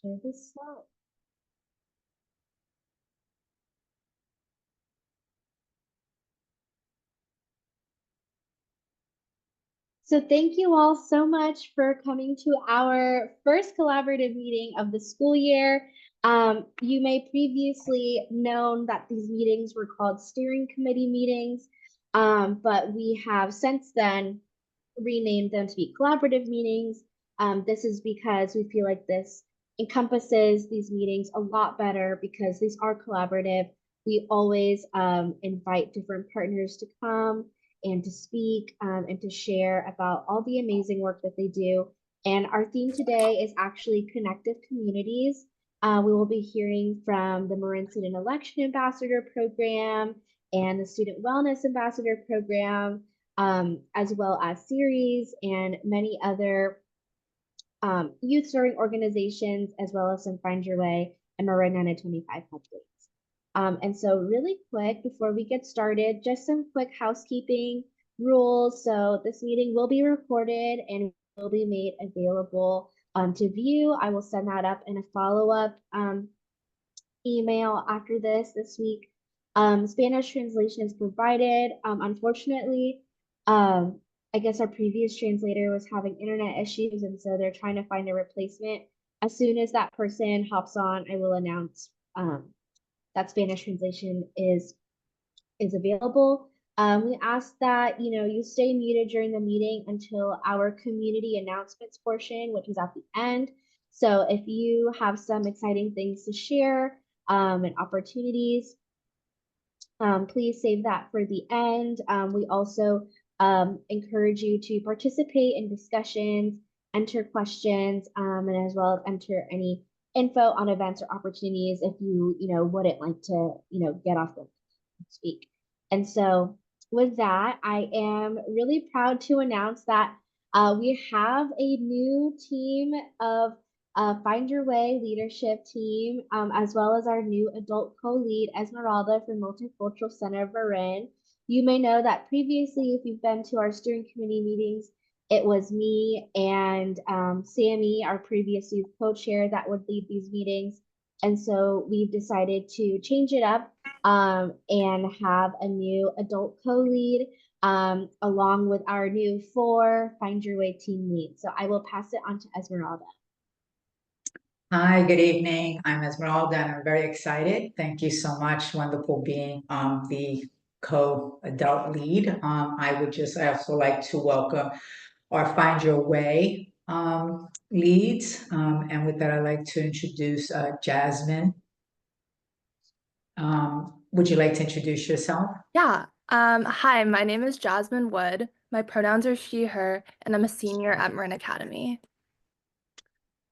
Share this slide. So thank you all so much for coming to our first collaborative meeting of the school year. You may previously known that these meetings were called steering committee meetings, but we have since then renamed them to be collaborative meetings. This is because we feel like this encompasses these meetings a lot better because these are collaborative. We always invite different partners to come and to speak and to share about all the amazing work that they do. And our theme today is actually connective communities. We will be hearing from the Marin Student Election Ambassador Program and the Student Wellness Ambassador Program, as well as series and many other youth serving organizations, as well as some Find Your Way and Marin 925 updates. And so really quick, before we get started, just some quick housekeeping rules. So this meeting will be recorded and will be made available to view. I will send that up in a follow-up email after this week. Spanish translation is provided. Unfortunately, I guess our previous translator was having internet issues, and so they're trying to find a replacement. As soon as that person hops on, I will announce that Spanish translation is available. We ask that you stay muted during the meeting until our community announcements portion, which is at the end. So if you have some exciting things to share and opportunities, please save that for the end. We also encourage you to participate in discussions, enter questions, and as well as enter any info on events or opportunities if you wouldn't like to get off the speak. And so with that, I am really proud to announce that we have a new team of Find Your Way leadership team, as well as our new adult co-lead, Esmeralda from Multicultural Center of Marin. You may know that previously, if you've been to our steering committee meetings, it was me and Sammy, our previous youth co-chair, that would lead these meetings. And so we've decided to change it up and have a new adult co-lead along with our new 4 Find Your Way team leads. So I will pass it on to Esmeralda. Hi, good evening. I'm Esmeralda and I'm very excited. Thank you so much. Wonderful being the co-adult lead. I also like to welcome our Find Your Way leads. And with that, I'd like to introduce Jasmine. Would you like to introduce yourself? Yeah. Hi, my name is Jasmine Wood. My pronouns are she, her, and I'm a senior at Marin Academy.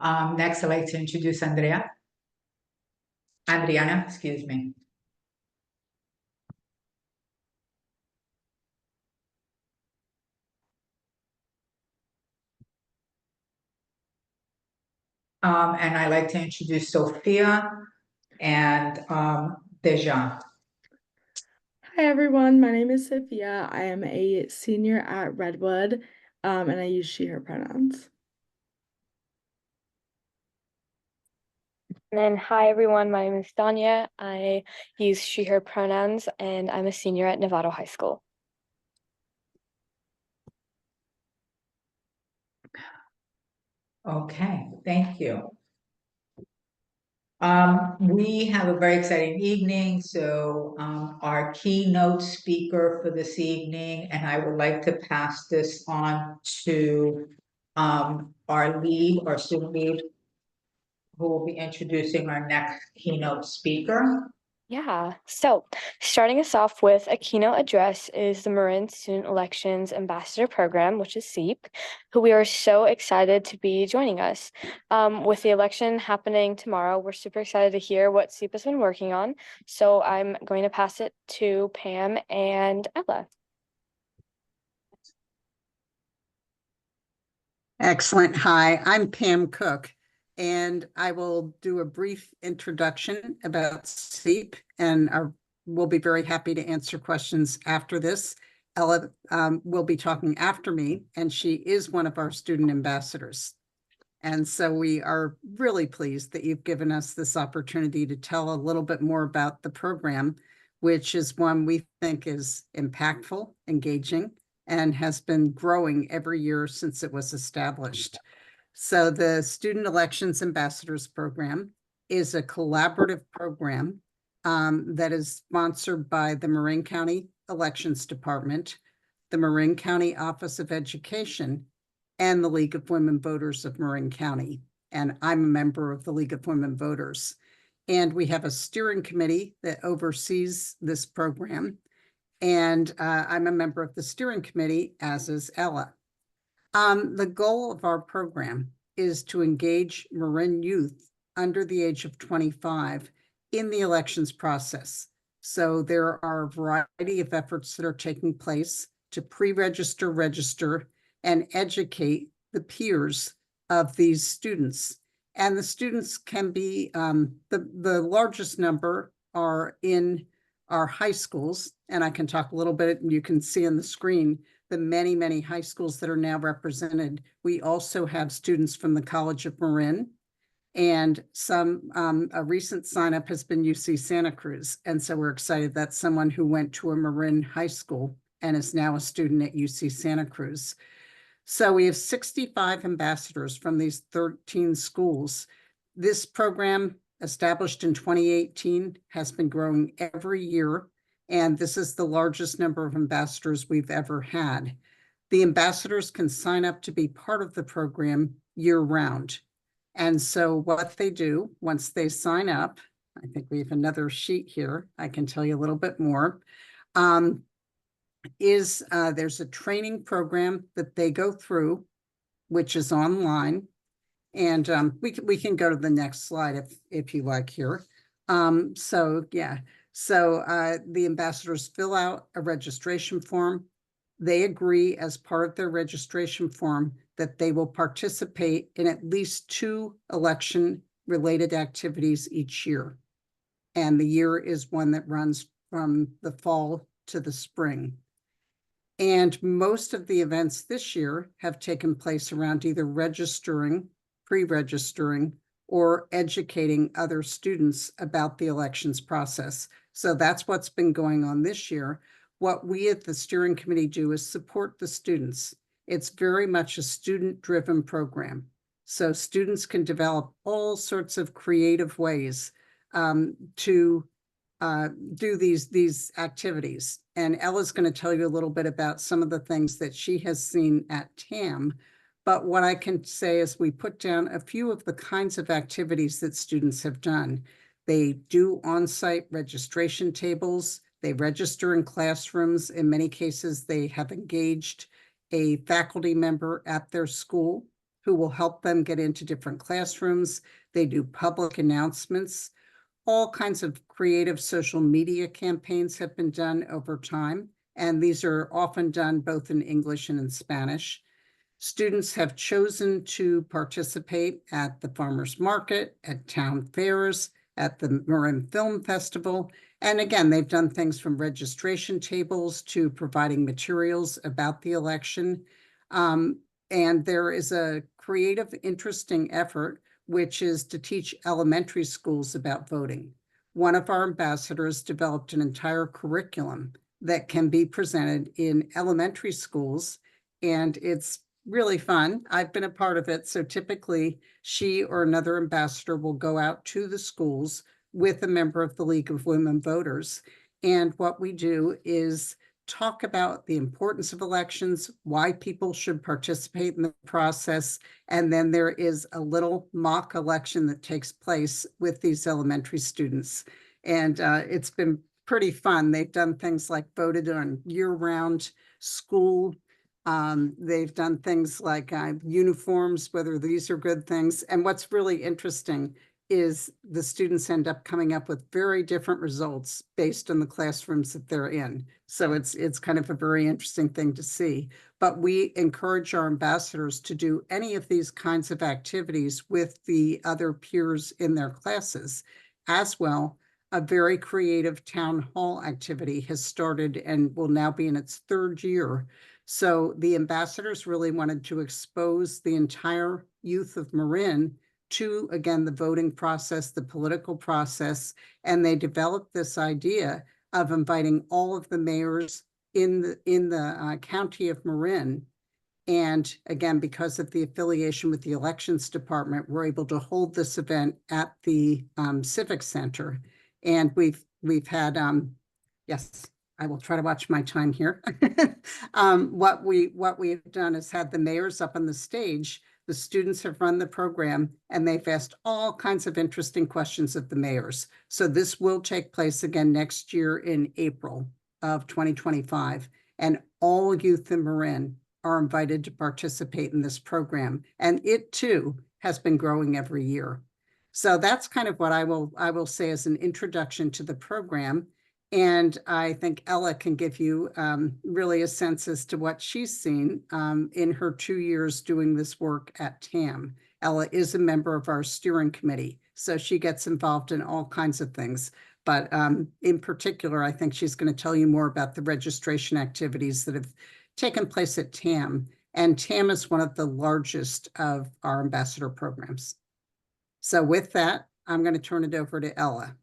Next, I'd like to introduce Adriana, excuse me. And I'd like to introduce Sophia and Dejan. Hi everyone, my name is Sophia. I am a senior at Redwood, and I use she, her pronouns. And then, hi everyone, my name is Danya. I use she, her pronouns, and I'm a senior at Novato High School. Okay, thank you. We have a very exciting evening. So our keynote speaker for this evening, and I would like to pass this on to our student lead, who will be introducing our next keynote speaker. Yeah, so starting us off with a keynote address is the Marin Student Elections Ambassador Program, which is SEEP, who we are so excited to be joining us. With the election happening tomorrow, we're super excited to hear what SEEP has been working on. So I'm going to pass it to Pam and Ella. Excellent. Hi, I'm Pam Cook, and I will do a brief introduction about SEEP, and we'll be very happy to answer questions after this. Ella will be talking after me, and she is one of our student ambassadors. And so we are really pleased that you've given us this opportunity to tell a little bit more about the program, which is one we think is impactful, engaging, and has been growing every year since it was established. So the Student Elections Ambassadors Program is a collaborative program that is sponsored by the Marin County Elections Department, the Marin County Office of Education, and the League of Women Voters of Marin County. And I'm a member of the League of Women Voters. And we have a steering committee that oversees this program. And I'm a member of the steering committee, as is Ella. The goal of our program is to engage Marin youth under the age of 25 in the elections process. So there are a variety of efforts that are taking place to pre-register, register, and educate the peers of these students. And the students can be, the largest number are in our high schools, and I can talk a little bit, and you can see on the screen the many, many high schools that are now represented. We also have students from the College of Marin, and a recent sign up has been UC Santa Cruz. And so we're excited that someone who went to a Marin high school and is now a student at UC Santa Cruz. So we have 65 ambassadors from these 13 schools. This program, established in 2018, has been growing every year, and this is the largest number of ambassadors we've ever had. The ambassadors can sign up to be part of the program year-round. And so what they do once they sign up, I think we have another sheet here, I can tell you a little bit more, there's a training program that they go through, which is online. And we can go to the next slide if you like here. So the ambassadors fill out a registration form. They agree as part of their registration form that they will participate in at least 2 election-related activities each year. And the year is one that runs from the fall to the spring. And most of the events this year have taken place around either registering, pre-registering, or educating other students about the elections process. So that's what's been going on this year. What we at the steering committee do is support the students. It's very much a student-driven program. So students can develop all sorts of creative ways to do these activities. And Ella's going to tell you a little bit about some of the things that she has seen at TAM. But what I can say is we put down a few of the kinds of activities that students have done. They do on-site registration tables. They register in classrooms. In many cases, they have engaged a faculty member at their school who will help them get into different classrooms. They do public announcements. All kinds of creative social media campaigns have been done over time, and these are often done both in English and in Spanish. Students have chosen to participate at the farmers market, at town fairs, at the Marin Film Festival. And again, they've done things from registration tables to providing materials about the election. And there is a creative, interesting effort, which is to teach elementary schools about voting. One of our ambassadors developed an entire curriculum that can be presented in elementary schools, and it's really fun. I've been a part of it. So typically she or another ambassador will go out to the schools with a member of the League of Women Voters. And what we do is talk about the importance of elections, why people should participate in the process. And then there is a little mock election that takes place with these elementary students. And it's been pretty fun. They've done things like voted on year-round school. They've done things like uniforms, whether these are good things. And what's really interesting is the students end up coming up with very different results based on the classrooms that they're in. So it's kind of a very interesting thing to see. But we encourage our ambassadors to do any of these kinds of activities with the other peers in their classes. As well, a very creative town hall activity has started and will now be in its 3rd year. So the ambassadors really wanted to expose the entire youth of Marin to, again, the voting process, the political process, and they developed this idea of inviting all of the mayors in the county of Marin. And again, because of the affiliation with the elections department, we're able to hold this event at the Civic Center. And we've had, yes, I will try to watch my time here. What we have done is had the mayors up on the stage. The students have run the program and they've asked all kinds of interesting questions of the mayors. So this will take place again next year in April of 2025. And all youth in Marin are invited to participate in this program. And it too has been growing every year. So that's kind of what I will say as an introduction to the program. And I think Ella can give you really a sense as to what she's seen in her 2 years doing this work at TAM. Ella is a member of our steering committee, so she gets involved in all kinds of things. But in particular, I think she's going to tell you more about the registration activities that have taken place at TAM. And TAM is one of the largest of our ambassador programs. So with that, I'm going to turn it over to Ella.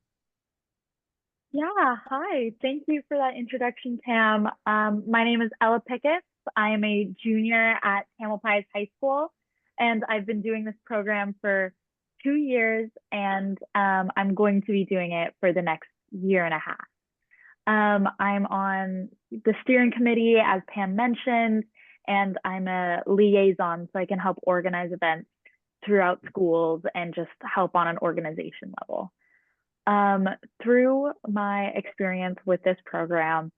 Yeah, hi. Thank you for that introduction, Tam. My name is Ella Pickett. I am a junior at Tamalpais High School, and I've been doing this program for 2 years, and I'm going to be doing it for the next year and a half. I'm on the steering committee, as Pam mentioned, and I'm a liaison, so I can help organize events throughout schools and just help on an organization level. Through my experience with this program,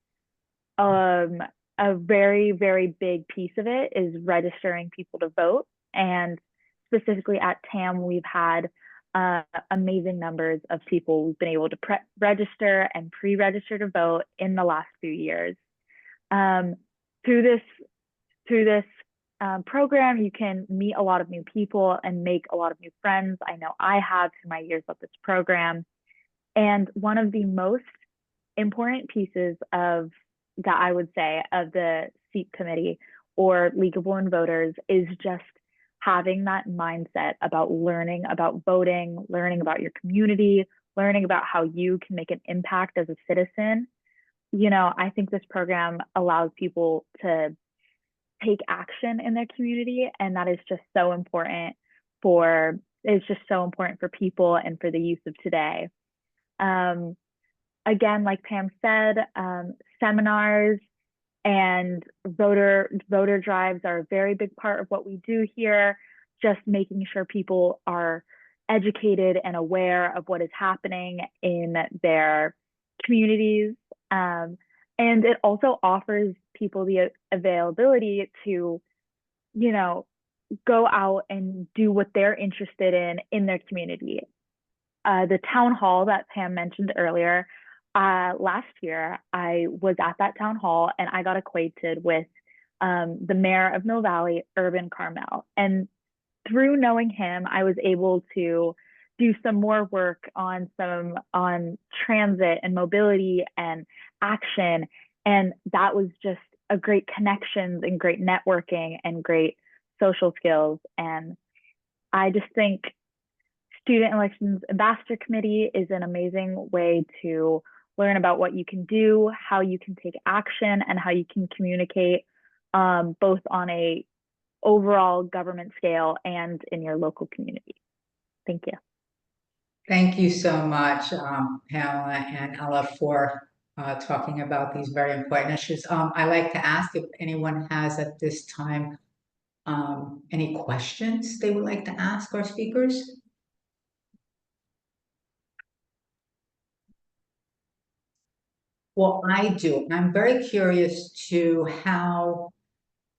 a very, very big piece of it is registering people to vote. And specifically at TAM, we've had amazing numbers of people we've been able to register and pre-register to vote in the last few years. Through this program, you can meet a lot of new people and make a lot of new friends. I know I have through my years of this program. And one of the most important pieces of that I would say of the SEEP committee or League of Women Voters is just having that mindset about learning about voting, learning about your community, learning about how you can make an impact as a citizen. You know, I think this program allows people to take action in their community, and that is just so important for people and for the youth of today. Again, like Pam said, seminars and voter drives are a very big part of what we do here, just making sure people are educated and aware of what is happening in their communities. And it also offers people the availability to, you know, go out and do what they're interested in their community. The town hall that Pam mentioned earlier, last year, I was at that town hall and I got acquainted with the mayor of Mill Valley, Urban Carmel. And through knowing him, I was able to do some more work on transit and mobility and action. And that was just a great connections and great networking and great social skills. And I just think Student Elections Ambassador Committee is an amazing way to learn about what you can do, how you can take action, and how you can communicate both on a overall government scale and in your local community. Thank you. Thank you so much, Pamela and Ella, for talking about these very important issues. I'd like to ask if anyone has at this time any questions they would like to ask our speakers. Well, I do. I'm very curious to how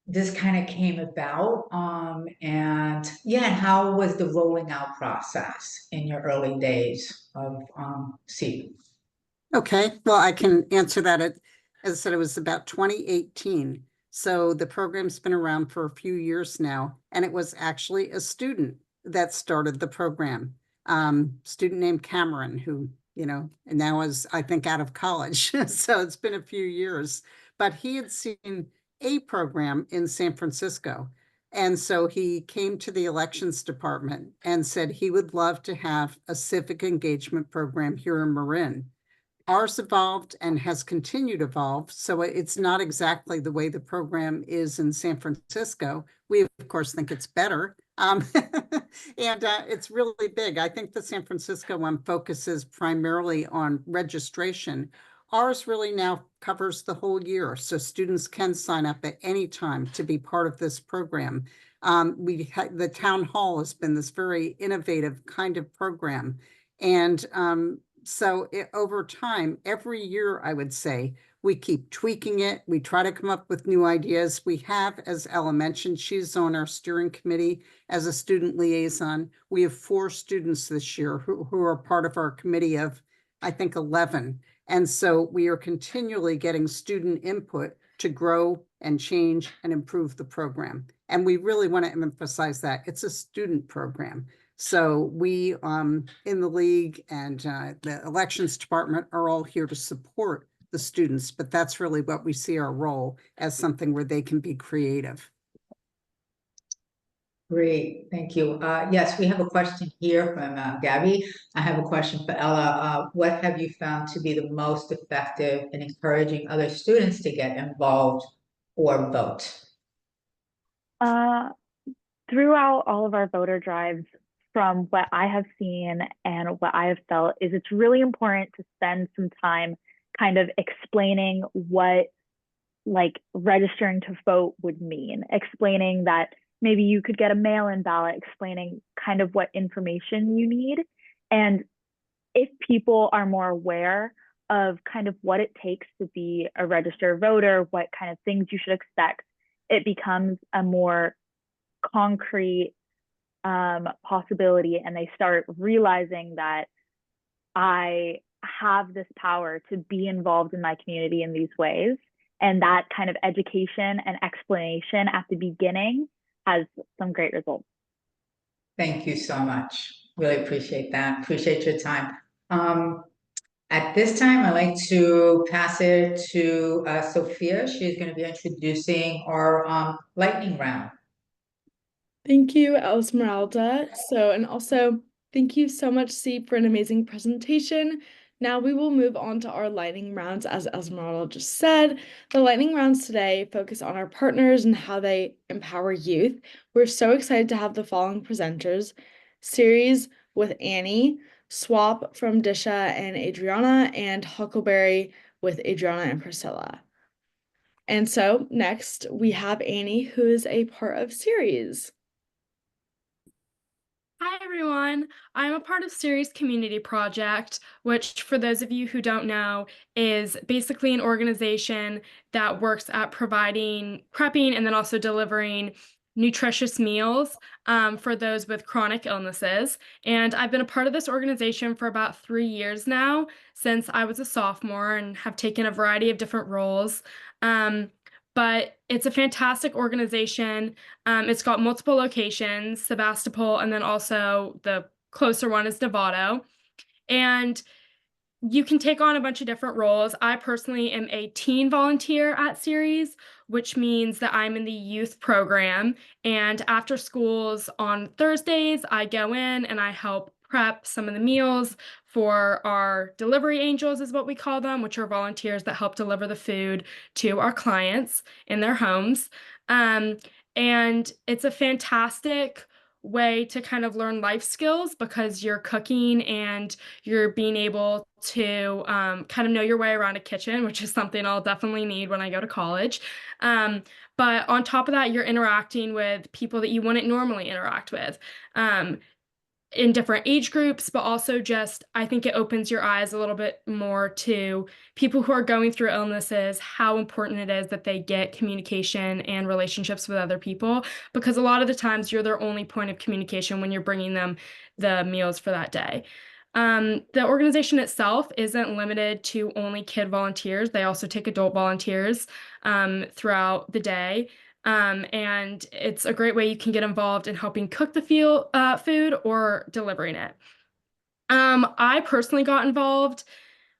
this kind of came about. And yeah, how was the rolling out process in your early days of SEEP? Okay, well, I can answer that. As I said, it was about 2018. So the program's been around for a few years now, and it was actually a student that started the program. Student named Marin, who, you know, and now is, I think, out of college. So it's been a few years, but he had seen a program in San Francisco. And so he came to the elections department and said he would love to have a civic engagement program here in Marin. Ours evolved and has continued to evolve, so it's not exactly the way the program is in San Francisco. We, of course, think it's better. And it's really big. I think the San Francisco one focuses primarily on registration. Ours really now covers the whole year, so students can sign up at any time to be part of this program. The town hall has been this very innovative kind of program. And so over time, every year, I would say, we keep tweaking it. We try to come up with new ideas. We have, as Ella mentioned, she's on our steering committee as a student liaison. We have 4 students this year who are part of our committee of, I think, 11. And so we are continually getting student input to grow and change and improve the program. And we really want to emphasize that it's a student program. So we in the league and the elections department are all here to support the students, but that's really what we see our role as, something where they can be creative. Great, thank you. Yes, we have a question here from Gabby. I have a question for Ella. What have you found to be the most effective in encouraging other students to get involved or vote? Throughout all of our voter drives, from what I have seen and what I have felt, is it's really important to spend some time kind of explaining what like registering to vote would mean, explaining that maybe you could get a mail-in ballot, explaining kind of what information you need. And if people are more aware of kind of what it takes to be a registered voter, what kind of things you should expect, it becomes a more concrete possibility, and they start realizing that I have this power to be involved in my community in these ways. And that kind of education and explanation at the beginning has some great results. Thank you so much. Really appreciate that. Appreciate your time. At this time, I'd like to pass it to Sophia. She's going to be introducing our lightning round. Thank you, Esmeralda. And also thank you so much, Seep, for an amazing presentation. Now we will move on to our lightning rounds, as Esmeralda just said. The lightning rounds today focus on our partners and how they empower youth. We're so excited to have the following presenters: Series with Annie, Swap from Disha and Adriana, and Huckleberry with Adriana and Priscilla. And so next we have Annie, who is a part of Series. Hi everyone, I'm a part of Series Community Project, which for those of you who don't know is basically an organization that works at providing, prepping, and then also delivering nutritious meals for those with chronic illnesses. And I've been a part of this organization for about 3 years now, since I was a sophomore, and have taken a variety of different roles. But it's a fantastic organization. It's got multiple locations, Sebastopol, and then also the closer one is Novato. And you can take on a bunch of different roles. I personally am a teen volunteer at Series, which means that I'm in the youth program. And after schools on Thursdays, I go in and I help prep some of the meals for our delivery angels, is what we call them, which are volunteers that help deliver the food to our clients in their homes. And it's a fantastic way to kind of learn life skills, because you're cooking and you're being able to kind of know your way around a kitchen, which is something I'll definitely need when I go to college. But on top of that, you're interacting with people that you wouldn't normally interact with in different age groups, but also just, I think it opens your eyes a little bit more to people who are going through illnesses, how important it is that they get communication and relationships with other people, because a lot of the times you're their only point of communication when you're bringing them the meals for that day. The organization itself isn't limited to only kid volunteers. They also take adult volunteers throughout the day. And it's a great way you can get involved in helping cook the food or delivering it. I personally got involved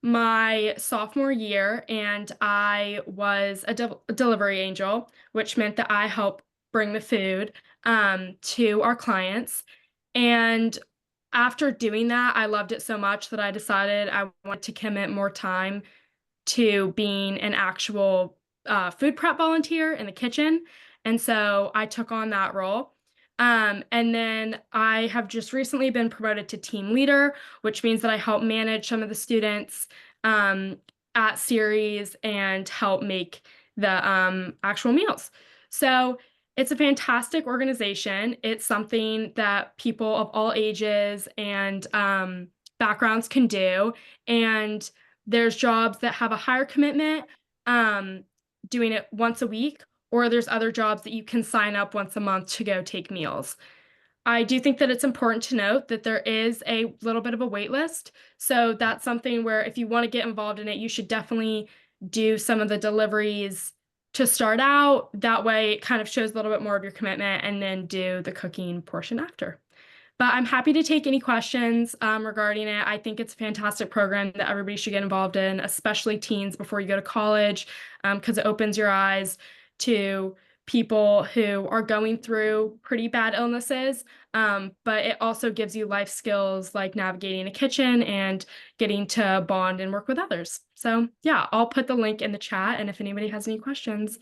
my sophomore year, and I was a delivery angel, which meant that I helped bring the food to our clients. And after doing that, I loved it so much that I decided I wanted to commit more time to being an actual food prep volunteer in the kitchen. And so I took on that role. And then I have just recently been promoted to team leader, which means that I help manage some of the students at Series and help make the actual meals. So it's a fantastic organization. It's something that people of all ages and backgrounds can do. And there's jobs that have a higher commitment, doing it once a week, or there's other jobs that you can sign up once a month to go take meals. I do think that it's important to note that there is a little bit of a wait list. So that's something where if you want to get involved in it, you should definitely do some of the deliveries to start out. That way it kind of shows a little bit more of your commitment, and then do the cooking portion after. But I'm happy to take any questions regarding it. I think it's a fantastic program that everybody should get involved in, especially teens before you go to college, because it opens your eyes to people who are going through pretty bad illnesses. But it also gives you life skills like navigating a kitchen and getting to bond and work with others. So yeah, I'll put the link in the chat, and if anybody has any questions.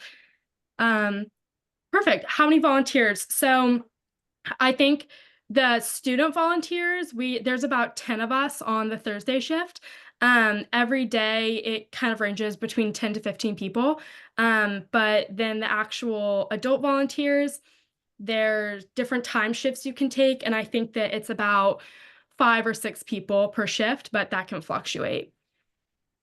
Perfect. How many volunteers? So I think the student volunteers, there's about 10 of us on the Thursday shift. Every day it kind of ranges between 10 to 15 people. But then the actual adult volunteers, there's different time shifts you can take, and I think that it's about 5 or 6 people per shift, but that can fluctuate.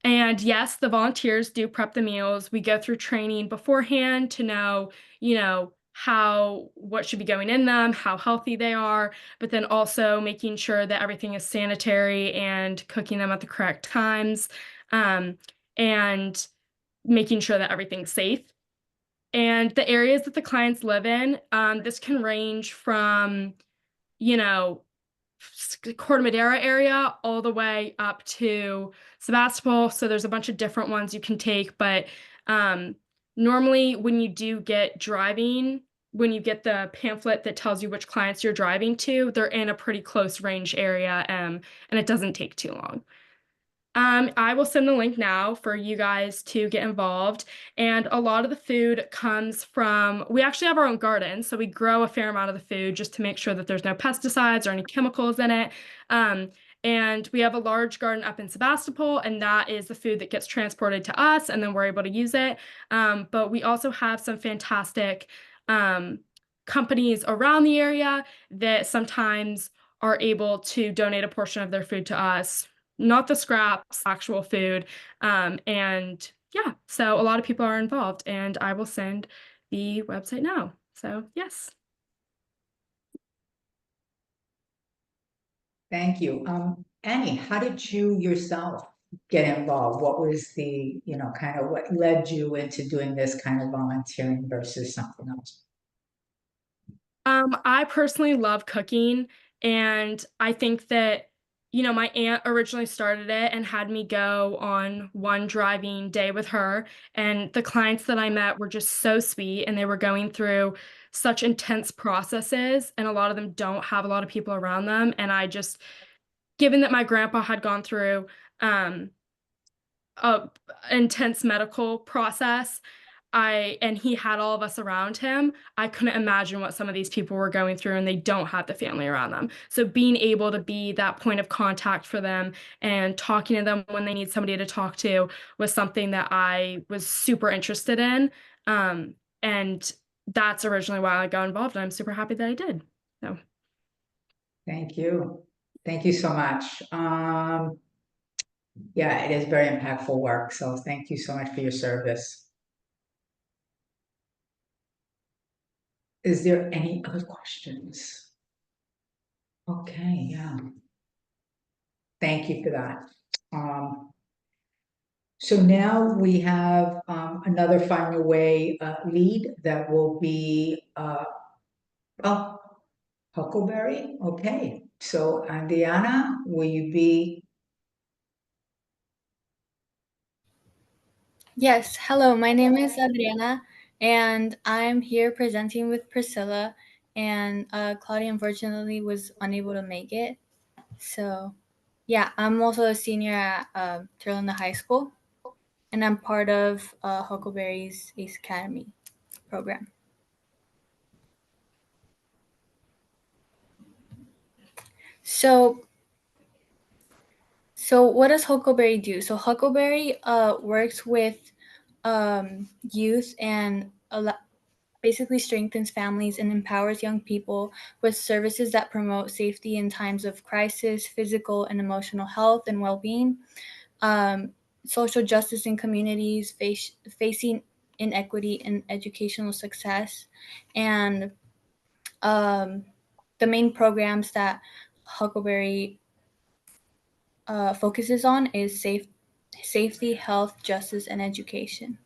And yes, the volunteers do prep the meals. We go through training beforehand to know, what should be going in them, how healthy they are, but then also making sure that everything is sanitary and cooking them at the correct times, and making sure that everything's safe. And the areas that the clients live in, this can range from, Corte Madera area all the way up to Sebastopol. So there's a bunch of different ones you can take, but normally when you do get driving, when you get the pamphlet that tells you which clients you're driving to, they're in a pretty close range area, and it doesn't take too long. I will send the link now for you guys to get involved. And a lot of the food comes from, we actually have our own garden, so we grow a fair amount of the food just to make sure that there's no pesticides or any chemicals in it. And we have a large garden up in Sebastopol, and that is the food that gets transported to us, and then we're able to use it. But we also have some fantastic companies around the area that sometimes are able to donate a portion of their food to us. Not the scraps, actual food. And yeah, so a lot of people are involved, and I will send the website now. So yes. Thank you. Annie, how did you yourself get involved? What was the, kind of what led you into doing this kind of volunteering versus something else? I personally love cooking, and I think that, my aunt originally started it and had me go on one driving day with her, and the clients that I met were just so sweet, and they were going through such intense processes, and a lot of them don't have a lot of people around them. And I just, given that my grandpa had gone through a intense medical process, and he had all of us around him, I couldn't imagine what some of these people were going through, and they don't have the family around them. So being able to be that point of contact for them and talking to them when they need somebody to talk to was something that I was super interested in. And that's originally why I got involved, and I'm super happy that I did. So Thank you. Thank you so much. Yeah, it is very impactful work. So thank you so much for your service. Is there any other questions? Okay, yeah. Thank you for that. So now we have another Find Your Way lead that will be, Huckleberry. Okay, so Diana, will you be Yes, hello, my name is Adriana, and I'm here presenting with Priscilla, and Claudia unfortunately was unable to make it. So, yeah, I'm also a senior at Turlanda High School, and I'm part of Huckleberry's ACE Academy program. So, what does Huckleberry do? So Huckleberry works with youth and basically strengthens families and empowers young people with services that promote safety in times of crisis, physical and emotional health and well-being, social justice in communities facing inequity and educational success. And the main programs that Huckleberry focuses on is safety, health, justice, and education.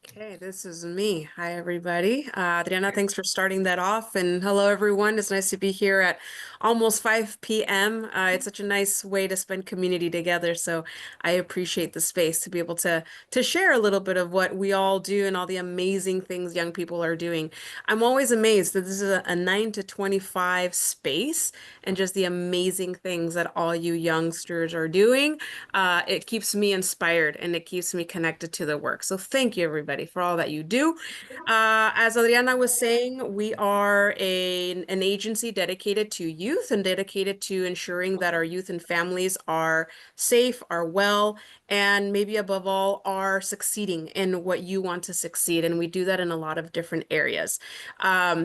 Okay, this is me. Hi, everybody. Adriana, thanks for starting that off. And hello, everyone. It's nice to be here at almost 5 p.m. It's such a nice way to spend community together. So I appreciate the space to be able to share a little bit of what we all do and all the amazing things young people are doing. I'm always amazed that this is a 9 to 25 space and just the amazing things that all you youngsters are doing. It keeps me inspired and it keeps me connected to the work. So thank you, everybody, for all that you do. As Adriana was saying, we are an agency dedicated to youth and dedicated to ensuring that our youth and families are safe, are well, and maybe above all, are succeeding in what you want to succeed. And we do that in a lot of different areas.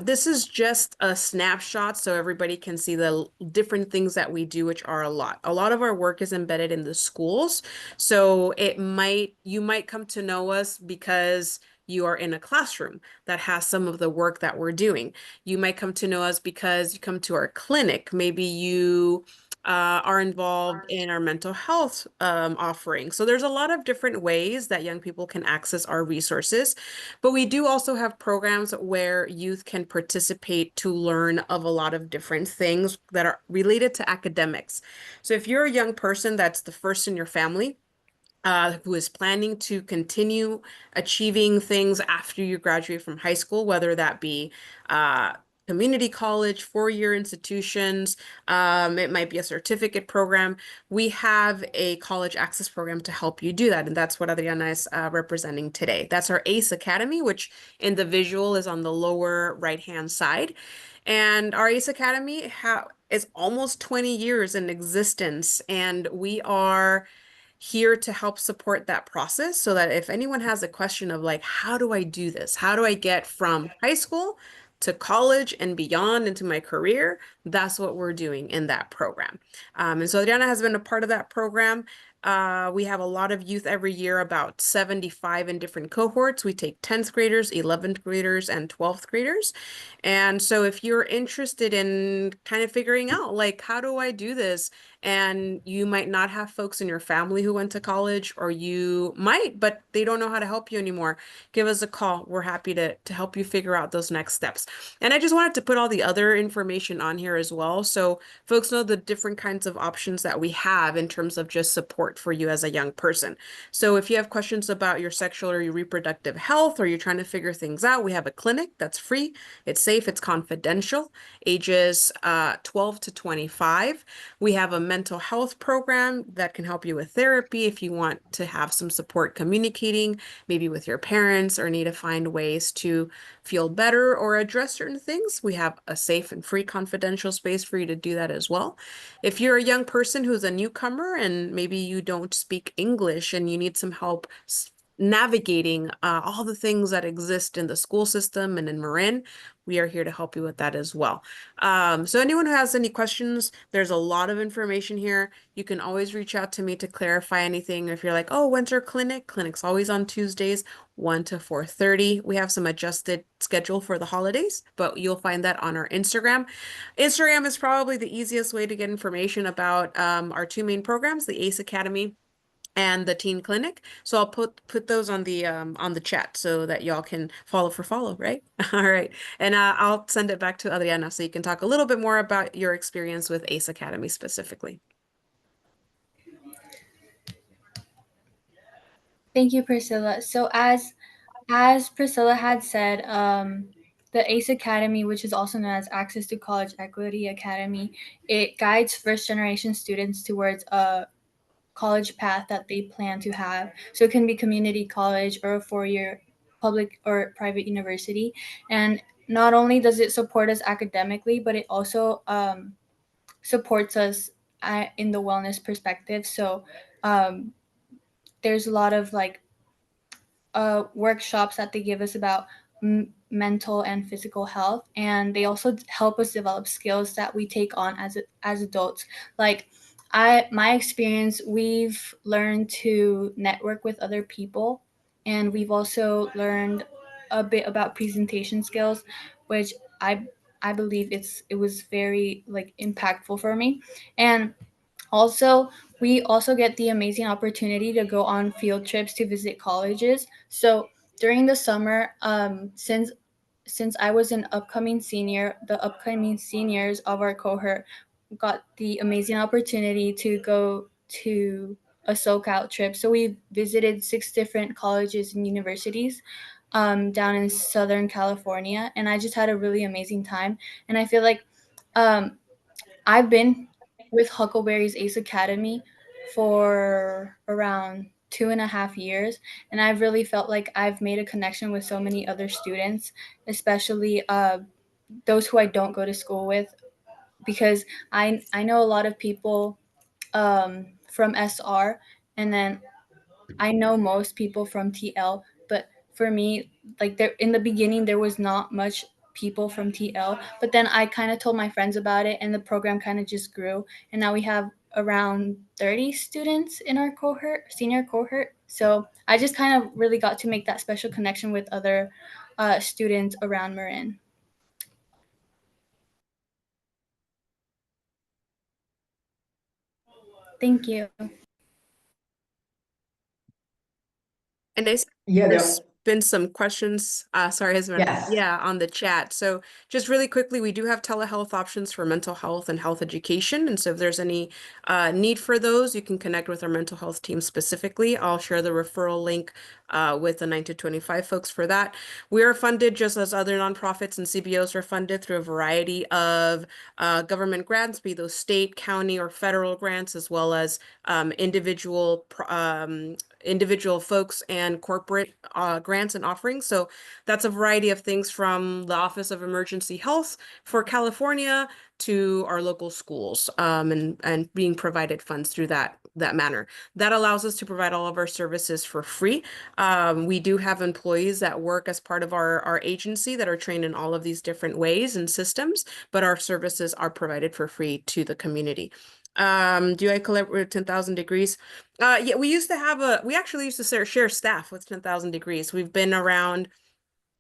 This is just a snapshot so everybody can see the different things that we do, which are a lot. A lot of our work is embedded in the schools. So you might come to know us because you are in a classroom that has some of the work that we're doing. You might come to know us because you come to our clinic. Maybe you are involved in our mental health offering. So there's a lot of different ways that young people can access our resources, but we do also have programs where youth can participate to learn of a lot of different things that are related to academics. So if you're a young person that's the first in your family, who is planning to continue achieving things after you graduate from high school, whether that be community college, four-year institutions, it might be a certificate program. We have a college access program to help you do that. And that's what Adriana is representing today. That's our ACE Academy, which in the visual is on the lower right-hand side. And our ACE Academy is almost 20 years in existence, and we are here to help support that process so that if anyone has a question of like, how do I do this? How do I get from high school to college and beyond into my career? That's what we're doing in that program. And so Adriana has been a part of that program. We have a lot of youth every year, about 75 in different cohorts. We take 10th graders, 11th graders, and 12th graders. And so if you're interested in kind of figuring out like, how do I do this? And you might not have folks in your family who went to college, or you might, but they don't know how to help you anymore. Give us a call. We're happy to help you figure out those next steps. And I just wanted to put all the other information on here as well, so folks know the different kinds of options that we have in terms of just support for you as a young person. So if you have questions about your sexual or your reproductive health, or you're trying to figure things out, we have a clinic that's free, it's safe, it's confidential, ages 12 to 25. We have a mental health program that can help you with therapy if you want to have some support communicating, maybe with your parents, or need to find ways to feel better or address certain things. We have a safe and free confidential space for you to do that as well. If you're a young person who's a newcomer and maybe you don't speak English and you need some help navigating all the things that exist in the school system and in Marin, we are here to help you with that as well. So anyone who has any questions, there's a lot of information here. You can always reach out to me to clarify anything. If you're like, oh, when's our clinic? Clinic's always on Tuesdays, 1 to 4:30. We have some adjusted schedule for the holidays, but you'll find that on our Instagram. Instagram is probably the easiest way to get information about our two main programs, the ACE Academy and the teen clinic. So I'll put those on the chat so that y'all can follow, right? All right. And I'll send it back to Adriana so you can talk a little bit more about your experience with ACE Academy specifically. Thank you, Priscilla. So as Priscilla had said, the ACE Academy, which is also known as Access to College Equity Academy, it guides first generation students towards a college path that they plan to have. So it can be community college or a 4-year public or private university. And not only does it support us academically, but it also supports us in the wellness perspective. So there's a lot of like workshops that they give us about mental and physical health, and they also help us develop skills that we take on as adults. Like my experience, we've learned to network with other people, and we've also learned a bit about presentation skills, which I believe it was very like impactful for me. And also, we also get the amazing opportunity to go on field trips to visit colleges. So during the summer, since I was an upcoming senior, the upcoming seniors of our cohort got the amazing opportunity to go to a SoCal trip. So we visited 6 different colleges and universities down in Southern California, and I just had a really amazing time. And I feel like um, I've been with Huckleberry's Ace Academy for around 2.5 years, and I've really felt like I've made a connection with so many other students, especially those who I don't go to school with, because I know a lot of people from SR, and then I know most people from TL, but for me, like there in the beginning, there was not much people from TL, but then I kind of told my friends about it, and the program kind of just grew, and now we have around 30 students in our cohort, senior cohort. So I just kind of really got to make that special connection with other students around Marin. Thank you. And I Yeah, there's been some questions, sorry, Esmeralda. Yes. Yeah, on the chat. So just really quickly, we do have telehealth options for mental health and health education. And so if there's any need for those, you can connect with our mental health team specifically. I'll share the referral link with the 9 to 25 folks for that. We are funded just as other nonprofits and CBOs are funded through a variety of government grants, be those state, county, or federal grants, as well as individual folks and corporate grants and offerings. So that's a variety of things from the Office of Emergency Health for California to our local schools, and being provided funds through that manner. That allows us to provide all of our services for free. We do have employees that work as part of our agency that are trained in all of these different ways and systems, but our services are provided for free to the community. Do I collaborate with 10,000 Degrees? Yeah, we actually used to share staff with 10,000 Degrees. We've been around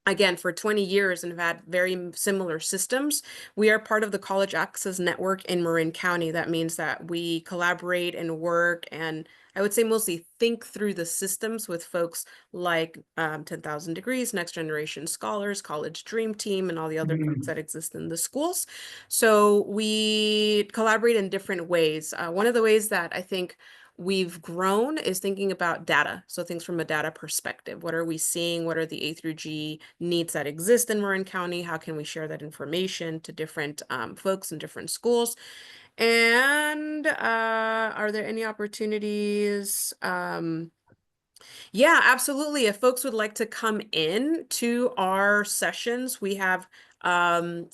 again for 20 years and have had very similar systems. We are part of the College Access Network in Marin County. That means that we collaborate and work, and I would say mostly think through the systems with folks like 10,000 Degrees, Next Generation Scholars, College Dream Team, and all the other folks that exist in the schools. So we collaborate in different ways. One of the ways that I think we've grown is thinking about data. So things from a data perspective. What are we seeing? What are the A through G needs that exist in Marin County? How can we share that information to different folks in different schools? And are there any opportunities? Yeah, absolutely. If folks would like to come in to our sessions, we have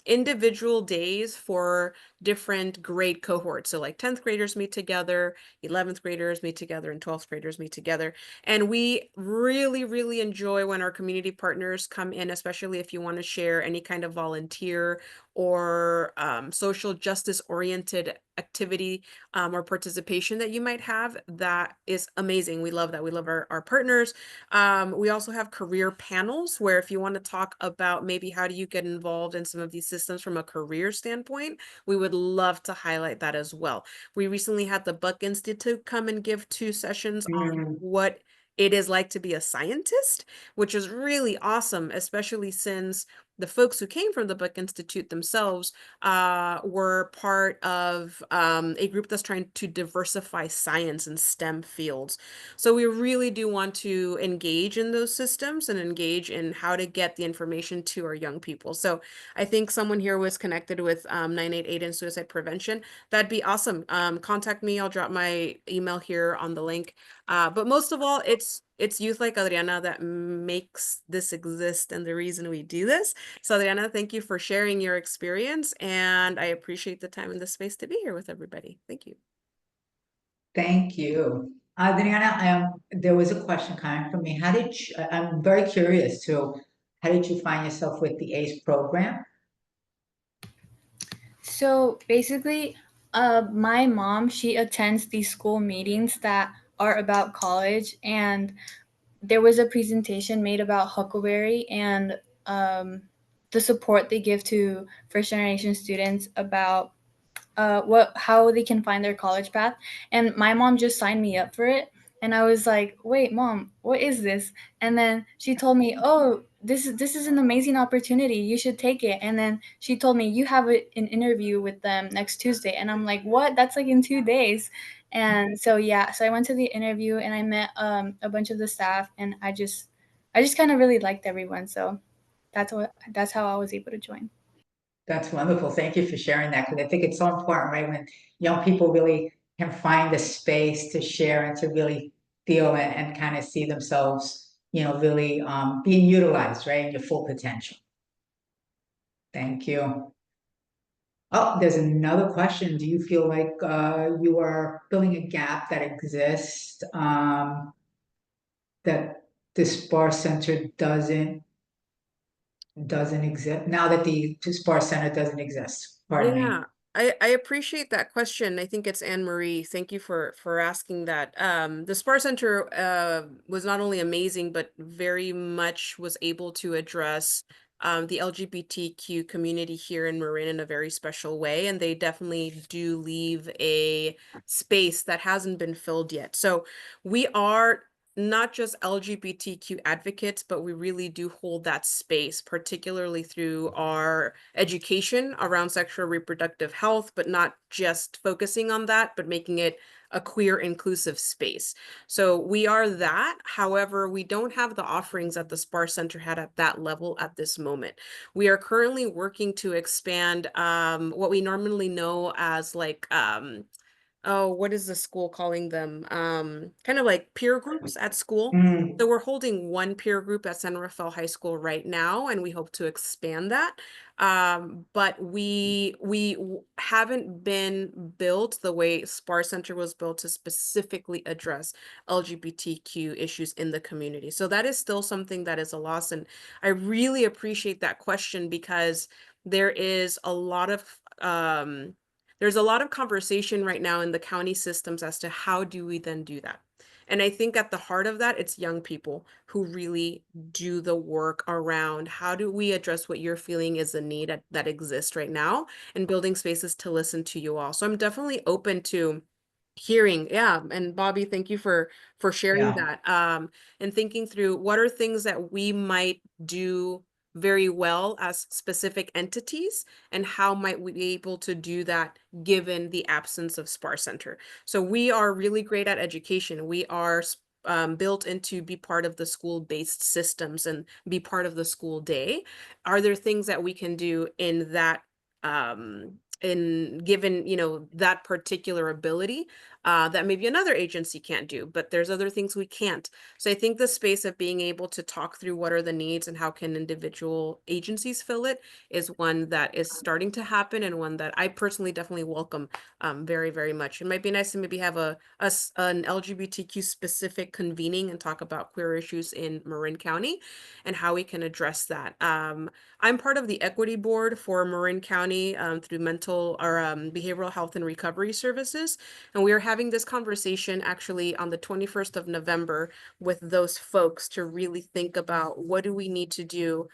individual days for different grade cohorts. So like 10th graders meet together, 11th graders meet together, and 12th graders meet together. And we really, really enjoy when our community partners come in, especially if you want to share any kind of volunteer or social justice oriented activity or participation that you might have. That is amazing. We love that. We love our partners. We also have career panels where if you want to talk about maybe how do you get involved in some of these systems from a career standpoint, we would would love to highlight that as well. We recently had the Buck Institute come and give 2 sessions on what it is like to be a scientist, which is really awesome, especially since the folks who came from the Buck Institute themselves were part of a group that's trying to diversify science and STEM fields. So we really do want to engage in those systems and engage in how to get the information to our young people. So I think someone here was connected with 988 and suicide prevention. That'd be awesome. Contact me. I'll drop my email here on the link. But most of all, it's youth like Adriana that makes this exist and the reason we do this. So Adriana, thank you for sharing your experience, and I appreciate the time and the space to be here with everybody. Thank you. Thank you. Adriana, there was a question coming from me. I'm very curious too. How did you find yourself with the ACE program? So basically, my mom, she attends these school meetings that are about college, and there was a presentation made about Huckleberry and the support they give to first generation students about how they can find their college path. And my mom just signed me up for it, and I was like, wait, mom, what is this? And then she told me, oh, this is an amazing opportunity, you should take it. And then she told me, you have an interview with them next Tuesday. And I'm like, what? That's like in 2 days. And so yeah, so I went to the interview and I met a bunch of the staff, and I just kind of really liked everyone. So that's how I was able to join. That's wonderful. Thank you for sharing that, because I think it's so important, right? When young people really can find the space to share and to really feel and kind of see themselves, really being utilized, right, in your full potential. Thank you. Oh, there's another question. Do you feel like you are filling a gap that exists that the SPAR Center doesn't exist now that the SPAR Center doesn't exist? Pardon me. Yeah, I appreciate that question. I think it's Anne Marie. Thank you for asking that. The SPAR Center was not only amazing, but very much was able to address the LGBTQ community here in Marin in a very special way, and they definitely do leave a space that hasn't been filled yet. So we are not just LGBTQ advocates, but we really do hold that space, particularly through our education around sexual reproductive health, but not just focusing on that, but making it a queer inclusive space. So we are that. However, we don't have the offerings that the SPAR Center had at that level at this moment. We are currently working to expand what we normally know as like oh, what is the school calling them? Kind of like peer groups at school. So we're holding one peer group at San Rafael High School right now, and we hope to expand that. But we haven't been built the way SPAR Center was built to specifically address LGBTQ issues in the community. So that is still something that is a loss. And I really appreciate that question, because there is a lot of there's a lot of conversation right now in the county systems as to how do we then do that. And I think at the heart of that, it's young people who really do the work around how do we address what you're feeling is a need that exists right now, and building spaces to listen to you all. So I'm definitely open to hearing. Yeah. And Bobby, thank you for sharing that. And thinking through what are things that we might do very well as specific entities, and how might we be able to do that given the absence of SPAR Center. So we are really great at education. We are built into be part of the school-based systems and be part of the school day. Are there things that we can do in that in given that particular ability that maybe another agency can't do, but there's other things we can't. So I think the space of being able to talk through what are the needs and how can individual agencies fill it is one that is starting to happen, and one that I personally definitely welcome very, very much. It might be nice to maybe have an LGBTQ specific convening and talk about queer issues in Marin County and how we can address that. I'm part of the equity board for Marin County through mental or behavioral health and recovery services. And we are having this conversation actually on the 21st of November with those folks to really think about what do we need to do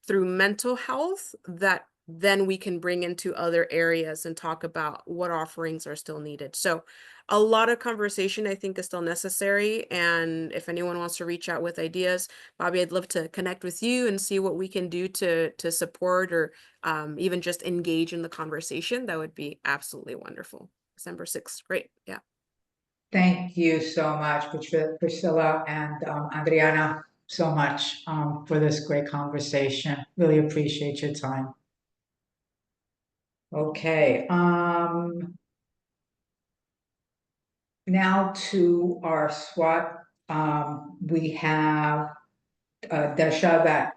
through mental health that then we can bring into other areas and talk about what offerings are still needed. So a lot of conversation I think is still necessary. And if anyone wants to reach out with ideas, Bobby, I'd love to connect with you and see what we can do to support or even just engage in the conversation. That would be absolutely wonderful. December 6th. Great. Yeah. Thank you so much, Priscilla and Adriana, so much for this great conversation. Really appreciate your time. Okay, now to our SWOT. We have Desha that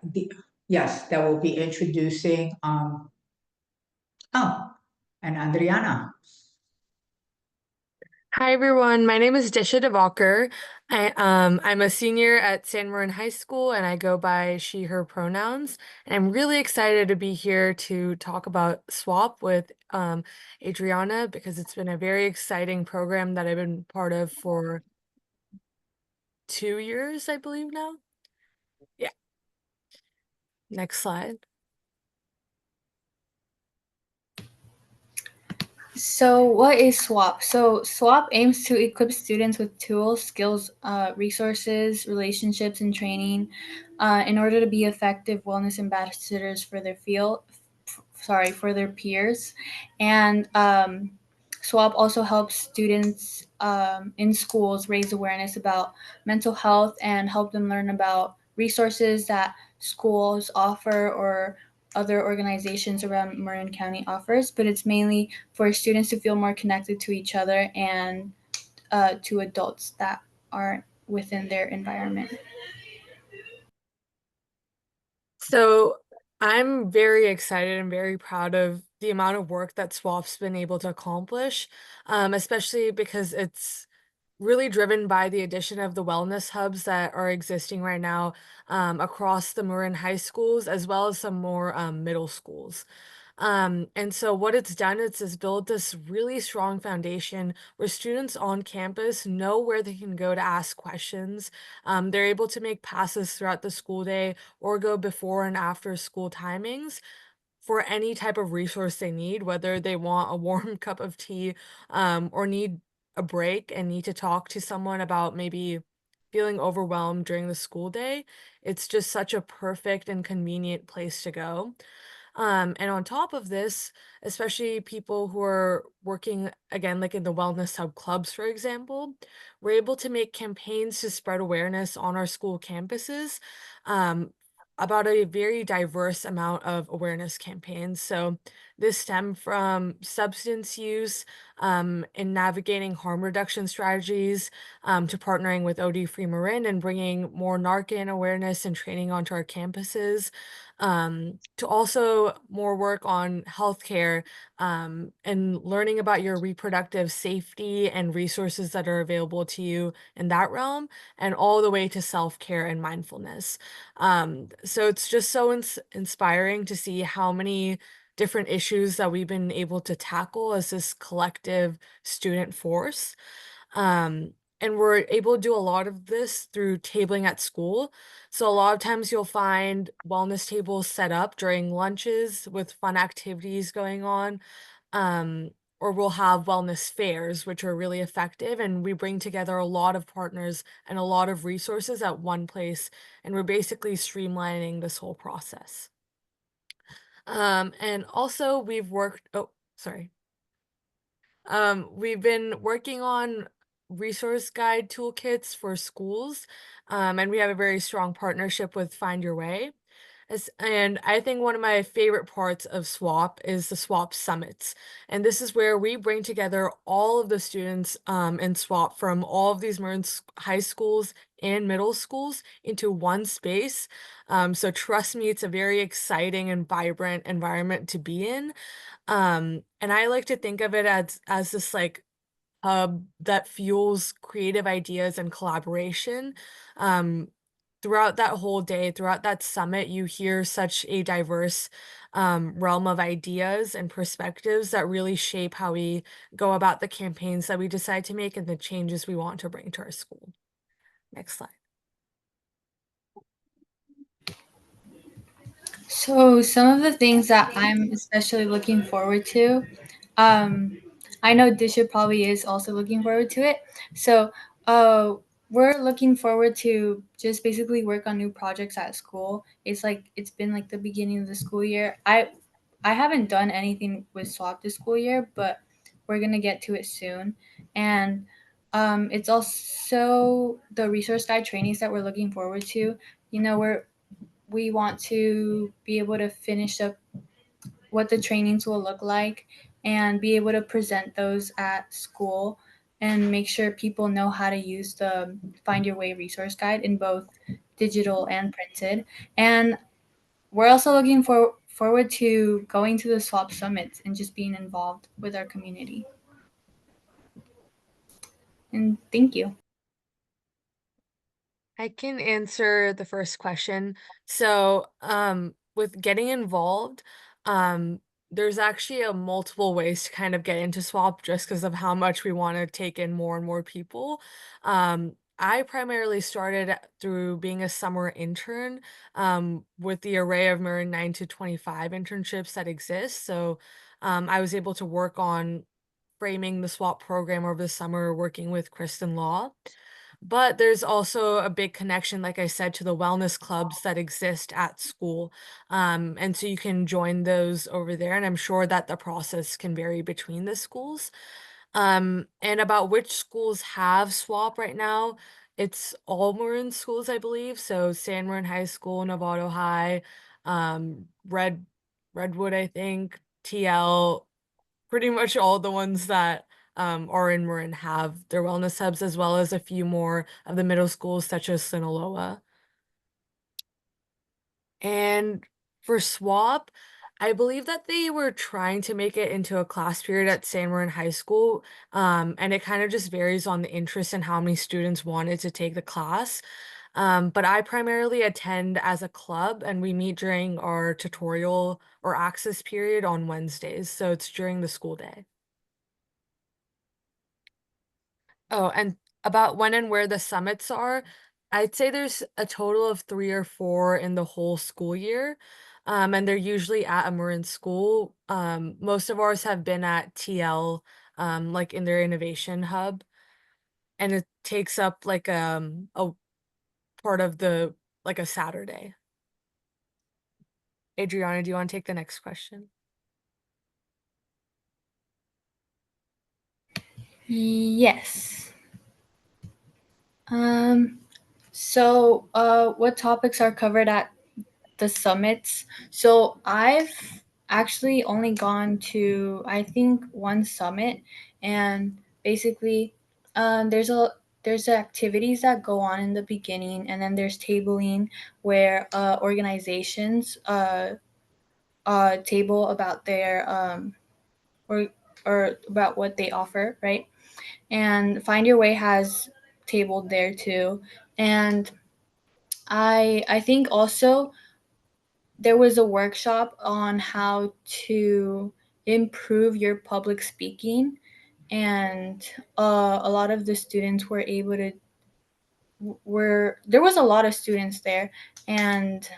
will be introducing and Adriana. Hi everyone, my name is Disha Devakar. I'm a senior at San Marin High School and I go by she, her pronouns. And I'm really excited to be here to talk about SWAP with Adriana because it's been a very exciting program that I've been part of for 2 years, I believe now. Yeah. Next slide. So what is SWAP? So SWAP aims to equip students with tools, skills, resources, relationships, and training in order to be effective wellness ambassadors for their for their peers. And SWAP also helps students in schools raise awareness about mental health and help them learn about resources that schools offer or other organizations around Marin County offers, but it's mainly for students to feel more connected to each other and to adults that are within their environment. So I'm very excited and very proud of the amount of work that SWAP's been able to accomplish, especially because it's really driven by the addition of the wellness hubs that are existing right now across the Marin high schools, as well as some more middle schools. And so what it's done is build this really strong foundation where students on campus know where they can go to ask questions. They're able to make passes throughout the school day or go before and after school timings for any type of resource they need, whether they want a warm cup of tea or need a break and need to talk to someone about maybe feeling overwhelmed during the school day. It's just such a perfect and convenient place to go. And on top of this, especially people who are working again, like in the wellness hub clubs, for example, we're able to make campaigns to spread awareness on our school campuses about a very diverse amount of awareness campaigns. So this stem from substance use and navigating harm reduction strategies to partnering with OD Free Marin and bringing more Narcan awareness and training onto our campuses to also more work on healthcare and learning about your reproductive safety and resources that are available to you in that realm, and all the way to self-care and mindfulness. So it's just so inspiring to see how many different issues that we've been able to tackle as this collective student force. And we're able to do a lot of this through tabling at school. So a lot of times you'll find wellness tables set up during lunches with fun activities going on. Or we'll have wellness fairs, which are really effective. And we bring together a lot of partners and a lot of resources at one place. And we're basically streamlining this whole process. And also we've been working on resource guide toolkits for schools, and we have a very strong partnership with Find Your Way. And I think one of my favorite parts of SWAP is the SWAP summits. And this is where we bring together all of the students in SWAP from all of these Marin high schools and middle schools into one space. So trust me, it's a very exciting and vibrant environment to be in. And I like to think of it as this like hub that fuels creative ideas and collaboration. Throughout that whole day, throughout that summit, you hear such a diverse realm of ideas and perspectives that really shape how we go about the campaigns that we decide to make and the changes we want to bring to our school. Next slide. So some of the things that I'm especially looking forward to, I know Disha probably is also looking forward to it. So we're looking forward to just basically work on new projects at school. It's been like the beginning of the school year. I haven't done anything with SWAP this school year, but we're gonna get to it soon. And it's also the resource guide trainings that we're looking forward to. You know, we want to be able to finish up what the trainings will look like and be able to present those at school and make sure people know how to use the Find Your Way resource guide in both digital and printed. And we're also looking forward to going to the swap summits and just being involved with our community. And thank you. I can answer the first question. So, with getting involved, um, there's actually a multiple ways to kind of get into swap just because of how much we want to take in more and more people. I primarily started through being a summer intern, with the array of Marin 9 to 25 internships that exist. So, I was able to work on framing the swap program over the summer, working with Kristen Law. But there's also a big connection, like I said, to the wellness clubs that exist at school. And so you can join those over there. And I'm sure that the process can vary between the schools. And about which schools have SWAP right now, it's all Marin schools, I believe. So San Marin High School, Novato High, Redwood, I think, TL, pretty much all the ones that are in Marin have their wellness hubs, as well as a few more of the middle schools, such as Sinaloa. And for SWAP, I believe that they were trying to make it into a class period at San Marin High School, and it kind of just varies on the interest and how many students wanted to take the class. But I primarily attend as a club, and we meet during our tutorial or access period on Wednesdays, so it's during the school day. Oh, and about when and where the summits are, I'd say there's a total of 3 or 4 in the whole school year. And they're usually at a Marin school. Most of ours have been at TL, like in their innovation hub, and it takes up like a part of the like a Saturday. Adriana, do you want to take the next question? Yes. What topics are covered at the summits? So I've actually only gone to, I think, one summit, and basically, there's activities that go on in the beginning, and then there's tabling where organizations table about their or about what they offer, right? And Find Your Way has tabled there too. And I think also there was a workshop on how to improve your public speaking, and a lot of the students were able to were there was a lot of students there, and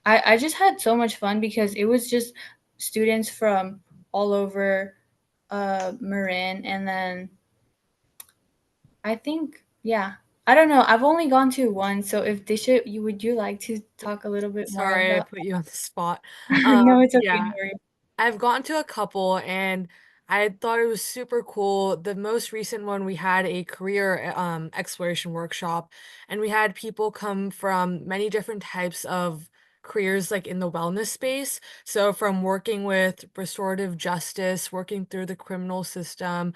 I just had so much fun because it was just students from all over Marin. And then I think, yeah, I don't know. I've only gone to one. So if Disha, would you like to talk a little bit more Sorry, I about? put you on the spot. No, it's okay. Yeah. Don't worry. I've gone to a couple and I thought it was super cool. The most recent one, we had a career exploration workshop, and we had people come from many different types of careers like in the wellness space. So from working with restorative justice, working through the criminal system,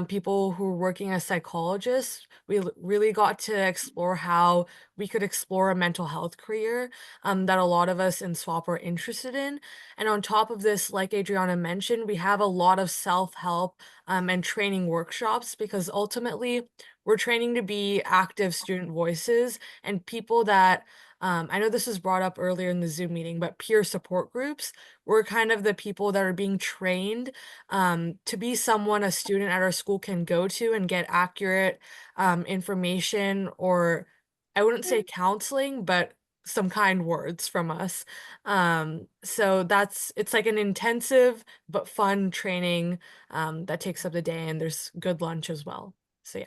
people who were working as psychologists, we really got to explore how we could explore a mental health career that a lot of us in SWAP are interested in. And on top of this, like Adriana mentioned, we have a lot of self-help and training workshops because ultimately we're training to be active student voices and people that I know this was brought up earlier in the Zoom meeting, but peer support groups, we're kind of the people that are being trained to be someone a student at our school can go to and get accurate information, or I wouldn't say counseling, but some kind words from us. So it's like an intensive but fun training that takes up the day, and there's good lunch as well. So yeah.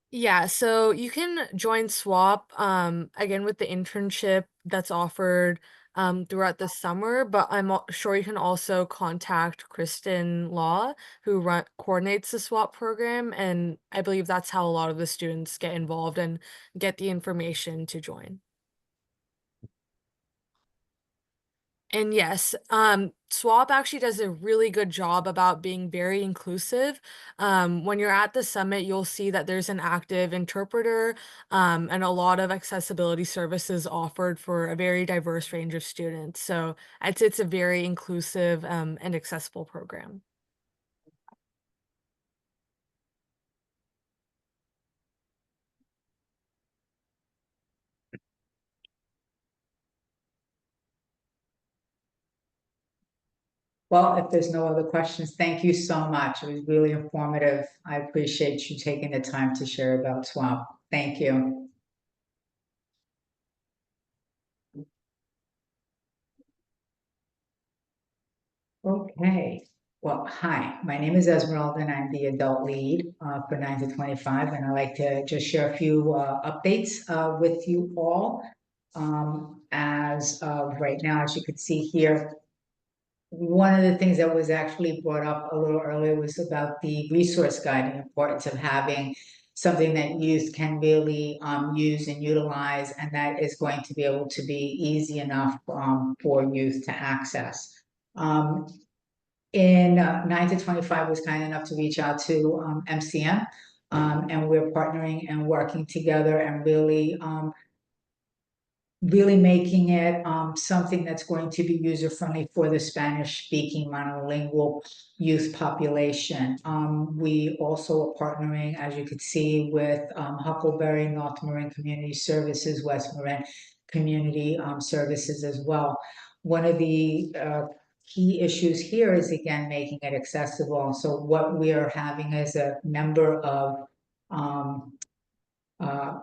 Yeah, so you can join SWAP again with the internship that's offered throughout the summer, but sure you can also contact Kristen Law, who coordinates the SWAP program, and I believe that's how a lot of the students get involved and get the information to join. And yes, SWAP actually does a really good job about being very inclusive. When you're at the summit, you'll see that there's an active interpreter, and a lot of accessibility services offered for a very diverse range of students. So it's a very inclusive, and accessible program. Well, if there's no other questions, thank you so much. It was really informative. I appreciate you taking the time to share about SWAP. Thank you. Okay. Well, hi, my name is Esmeralda and I'm the adult lead for 9 to 25, and I'd like to just share a few updates with you all. As of right now, as you can see here, one of the things that was actually brought up a little earlier was about the resource guide and the importance of having something that youth can really use and utilize, and that is going to be able to be easy enough for youth to access. In 9 to 25 was kind enough to reach out to MCM, and we're partnering and working together and really making it something that's going to be user-friendly for the Spanish-speaking monolingual youth population. We also are partnering, as you could see, with Huckleberry, North Marin Community Services, West Marin Community Services as well. One of the key issues here is, again, making it accessible. So what we are having is a number of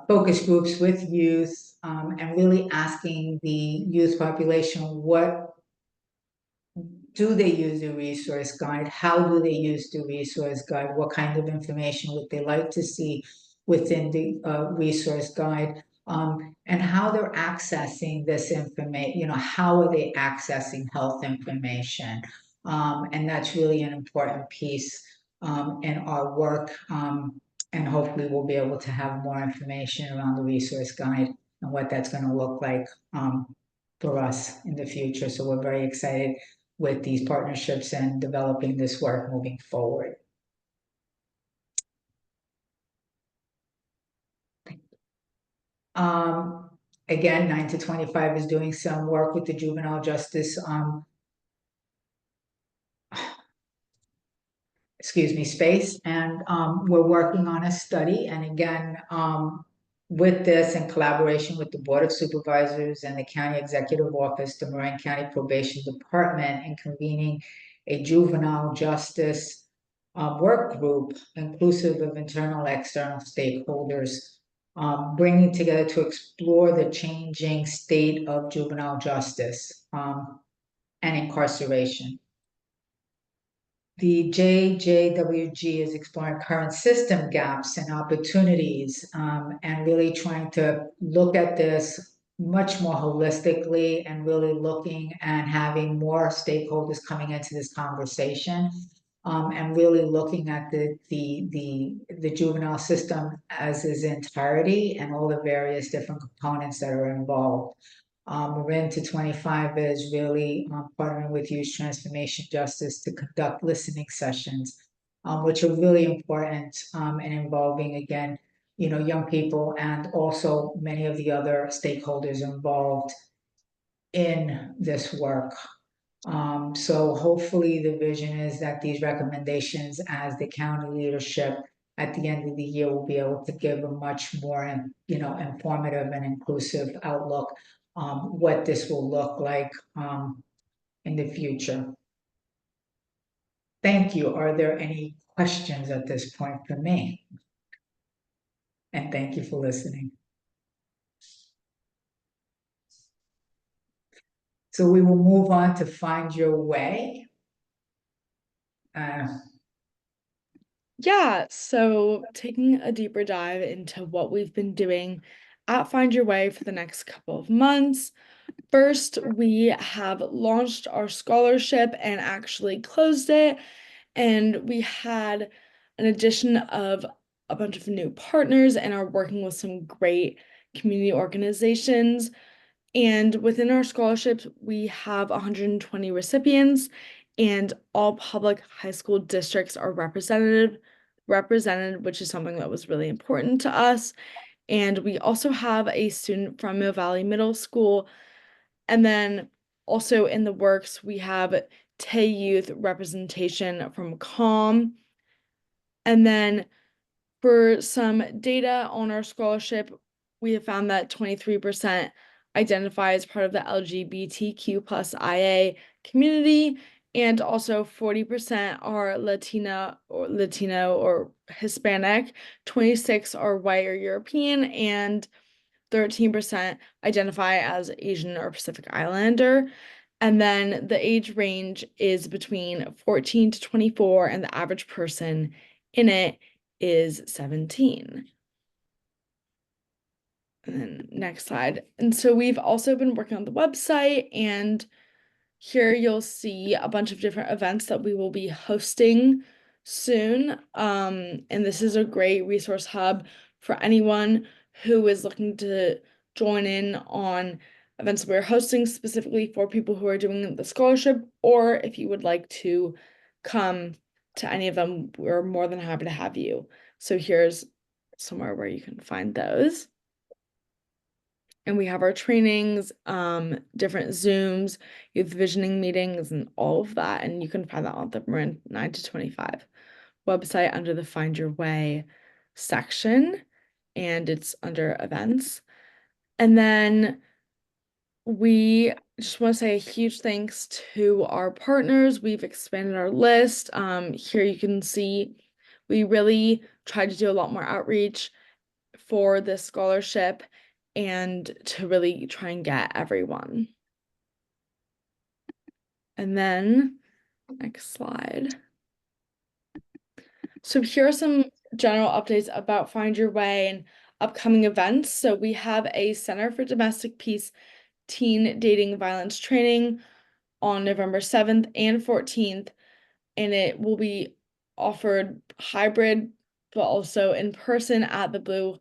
focus groups with youth, and really asking the youth population, what do they use the resource guide? How do they use the resource guide? What kind of information would they like to see within the resource guide? And how they're accessing this information, how are they accessing health information? And that's really an important piece in our work. And hopefully we'll be able to have more information around the resource guide and what that's going to look like for us in the future. So we're very excited with these partnerships and developing this work moving forward. Again, 9 to 25 is doing some work with the juvenile justice space, and we're working on a study, and again, with this, in collaboration with the Board of Supervisors and the County Executive Office, the Marin County Probation Department, and convening a juvenile justice work group, inclusive of internal and external stakeholders, bringing together to explore the changing state of juvenile justice and incarceration. The JJWG is exploring current system gaps and opportunities, and really trying to look at this much more holistically, and really looking and having more stakeholders coming into this conversation, and really looking at the juvenile system as its entirety and all the various different components that are involved. Marin to 25 is really partnering with Youth Transformation Justice to conduct listening sessions, which are really important and involving, again, young people, and also many of the other stakeholders involved in this work. So hopefully the vision is that these recommendations, as the county leadership at the end of the year, will be able to give a much more, informative and inclusive outlook what this will look like in the future. Thank you. Are there any questions at this point for me? And thank you for listening. So we will move on to Find Your Way. Yeah, so taking a deeper dive into what we've been doing at Find Your Way for the next couple of months. First, we have launched our scholarship and actually closed it, and we had an addition of a bunch of new partners and are working with some great community organizations. And within our scholarships, we have 120 recipients, and all public high school districts are represented, which is something that was really important to us. And we also have a student from Mill Valley Middle School. And then also in the works, we have Tay Youth representation from COM. And then for some data on our scholarship, we have found that 23% identify as part of the LGBTQ plus IA community, and also 40% are Latino or Hispanic, 26 are white or European, and 13% identify as Asian or Pacific Islander. And then the age range is between 14 to 24, and the average person in it is 17. And then next slide. And so we've also been working on the website, and here you'll see a bunch of different events that we will be hosting soon. And this is a great resource hub for anyone who is looking to join in on events we're hosting specifically for people who are doing the scholarship, or if you would like to come to any of them, we're more than happy to have you. So here's somewhere where you can find those. And we have our trainings, different Zooms, youth visioning meetings, and all of that. And you can find that on the Marin 9 to 25 website under the Find Your Way section, and it's under events. And then we just want to say a huge thanks to our partners. We've expanded our list. Here you can see we really tried to do a lot more outreach for this scholarship and to really try and get everyone. And then next slide. So here are some general updates about Find Your Way and upcoming events. So we have a Center for Domestic Peace teen dating violence training on November 7th and 14th, and it will be offered hybrid, but also in person at the Blue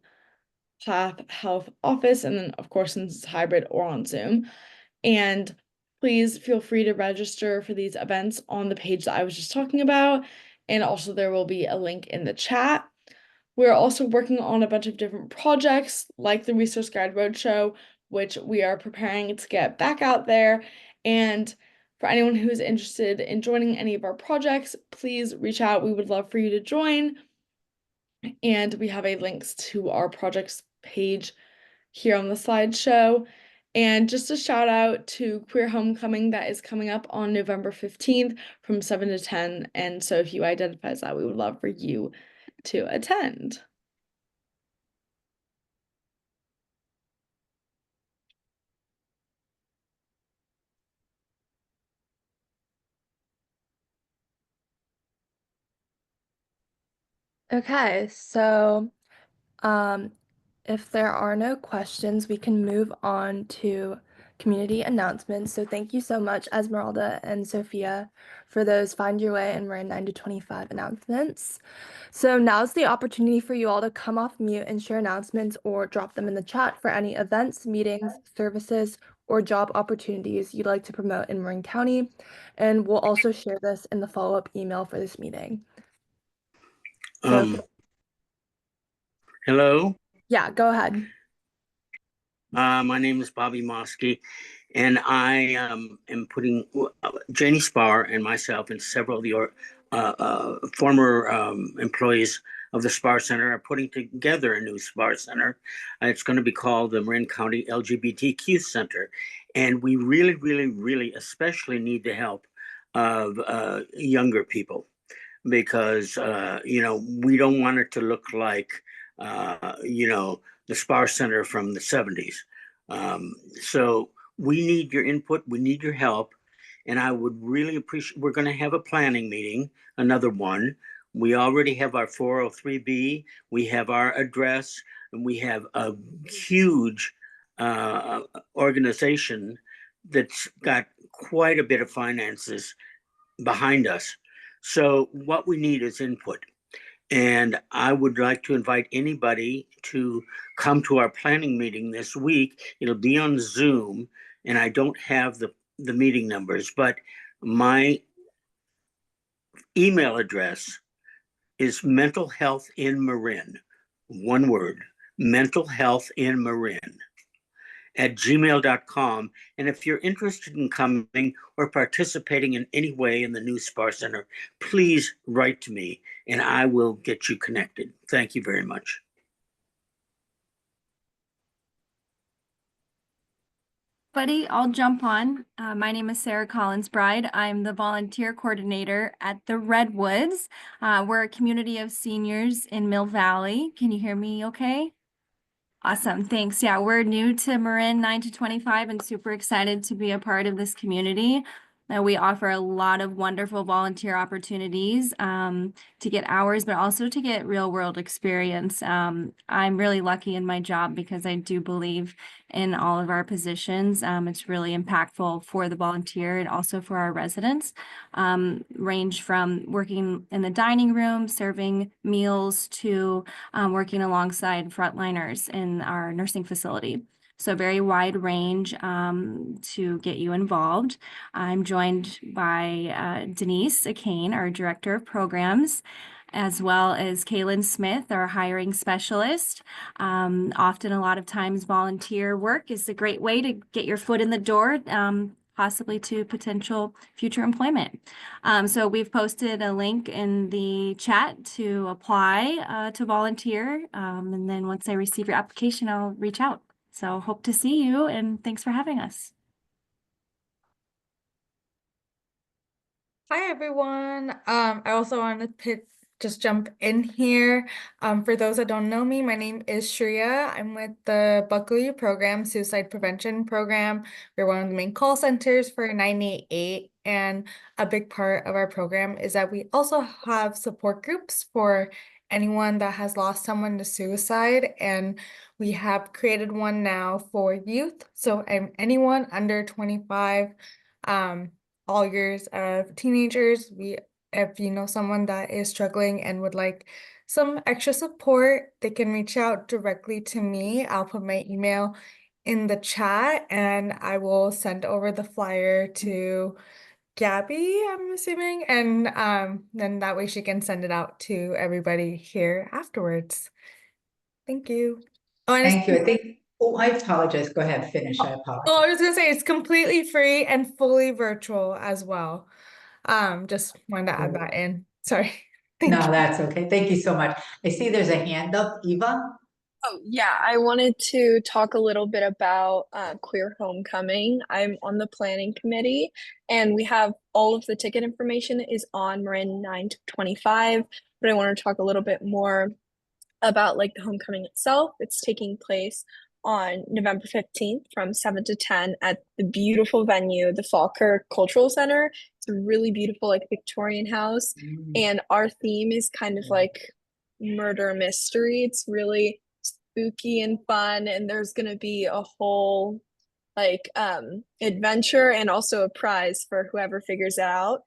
Path Health office, and then of course since it's hybrid or on Zoom. And please feel free to register for these events on the page that I was just talking about, and also there will be a link in the chat. We're also working on a bunch of different projects like the Resource Guide Roadshow, which we are preparing to get back out there. And for anyone who is interested in joining any of our projects, please reach out. We would love for you to join. And we have a links to our projects page here on the slideshow. And just a shout out to Queer Homecoming that is coming up on November 15th from 7 to 10. And so if you identify as that, we would love for you to attend. Okay, so if there are no questions, we can move on to community announcements. So thank you so much, Esmeralda and Sophia, for those Find Your Way and Marin 9 to 25 announcements. So now's the opportunity for you all to come off mute and share announcements or drop them in the chat for any events, meetings, services, or job opportunities you'd like to promote in Marin County. And we'll also share this in the follow-up email for this meeting. So, hello. Yeah, go ahead. My name is Bobby Mosky, and I am putting Jenny Spar and myself and several of your former employees of the Spar Center are putting together a new Spar Center. It's going to be called the Marin County LGBTQ Center, and we really, really, really especially need the help of younger people. because, we don't want it to look like, the Spar Center from the 70s. So we need your input, we need your help. And I would really appreciate, we're going to have a planning meeting, another one. We already have our 403B, we have our address, and we have a huge organization that's got quite a bit of finances behind us. So what we need is input. And I would like to invite anybody to come to our planning meeting this week. It'll be on Zoom, and I don't have the meeting numbers, but my email address is mental health in Marin, one word, mental health in Marin at gmail.com. And if you're interested in coming or participating in any way in the new Spar Center, please write to me and I will get you connected. Thank you very much. Buddy, I'll jump on. My name is Sarah Collins Bride. I'm the volunteer coordinator at the Redwoods. We're a community of seniors in Mill Valley. Can you hear me okay? Awesome, thanks. Yeah, we're new to Marin 9 to 25 and super excited to be a part of this community. We offer a lot of wonderful volunteer opportunities to get hours, but also to get real world experience. I'm really lucky in my job because I do believe in all of our positions. It's really impactful for the volunteer and also for our residents. Range from working in the dining room, serving meals, to working alongside frontliners in our nursing facility. So very wide range to get you involved. I'm joined by Denise Akane, our Director of Programs, as well as Kaylin Smith, our hiring specialist. Often, a lot of times, volunteer work is a great way to get your foot in the door, possibly to potential future employment. So we've posted a link in the chat to apply to volunteer. And then once I receive your application, I'll reach out. So hope to see you, and thanks for having us. Hi everyone. I also wanted to just jump in here. For those that don't know me, my name is Shreya. I'm with the Buckley Program, Suicide Prevention Program. We're one of the main call centers for 988, and a big part of our program is that we also have support groups for anyone that has lost someone to suicide, and we have created one now for youth. So anyone under 25, all years of teenagers. If you know someone that is struggling and would like some extra support, they can reach out directly to me. I'll put my email in the chat and I will send over the flyer to Gabby, I'm assuming, and then that way she can send it out to everybody here afterwards. Thank you. Oh, Thank you. I apologize. Go ahead, finish. I apologize. I was gonna say it's completely free and fully virtual as well. Just wanted to add that in. Sorry. No, that's okay. Thank you so much. I see there's a hand up, Eva. Oh, yeah, I wanted to talk a little bit about Queer Homecoming. I'm on the planning committee, and we have all of the ticket information is on Marin 9 to 25, but I want to talk a little bit more about like the homecoming itself. It's taking place on November 15th from 7 to 10 at the beautiful venue, the Falkirk Cultural Center. It's a really beautiful like Victorian house, and our theme is kind of like murder mystery. It's really spooky and fun, and there's gonna be a whole like adventure and also a prize for whoever figures it out.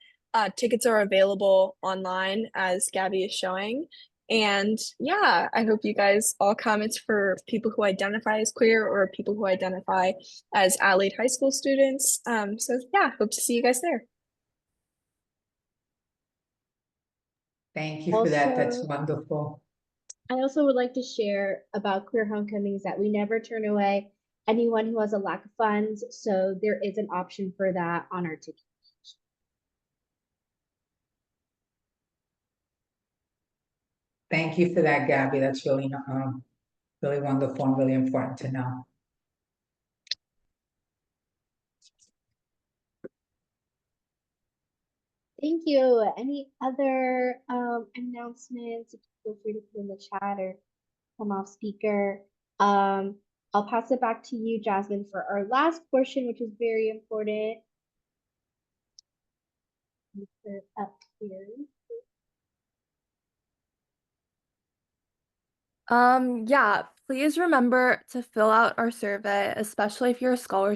Tickets are available online as Gabby is showing. And yeah, I hope you guys all come. It's for people who identify as queer or people who identify as allied high school students. So yeah, hope to see you guys there. Thank you for that. That's wonderful. I also would like to share about Queer Homecomings that we never turn away anyone who has a lack of funds, so there is an option for that on our ticket. Thank you for that, Gabby. That's really, really wonderful and really important to know. thank you. Any other announcements? Feel free to put in the chat or come off speaker. I'll pass it back to you, Jasmine, for our last portion, which is very important. Up here. Yeah, please remember to fill out our survey, especially if you're a scholarship